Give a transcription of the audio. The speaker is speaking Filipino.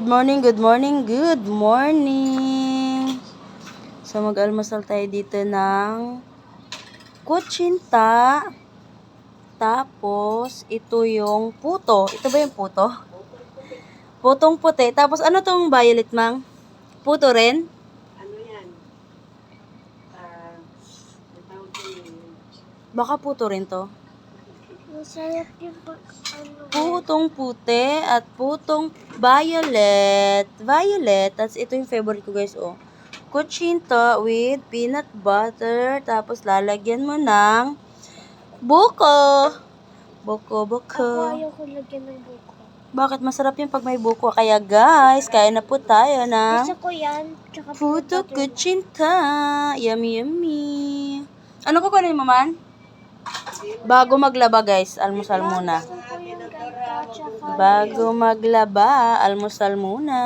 morning, good morning, good morning. So, mag-almusal tayo dito ng kutsinta. Tapos, ito yung puto. Ito ba yung puto? Putong puti. Tapos, ano tong violet, mang? Puto rin? Ano yan? Baka puto rin to. Masarap yung Putong puti at putong violet. Violet. Tapos ito yung favorite ko guys, oh. Kutsinta with peanut butter. Tapos lalagyan mo ng buko. Buko. Ako ayaw ko lagyan ng buko. Bakit? Masarap yung pag may buko. Kaya guys, kain na po tayo ng Gusto ko yan. Tsaka puto kutsinta. Yummy, yummy. Ano ko kunin mo man? Bago maglaba guys, almusal muna. Gusto ko yung ganito. Tsaka Bago maglaba, almusal muna.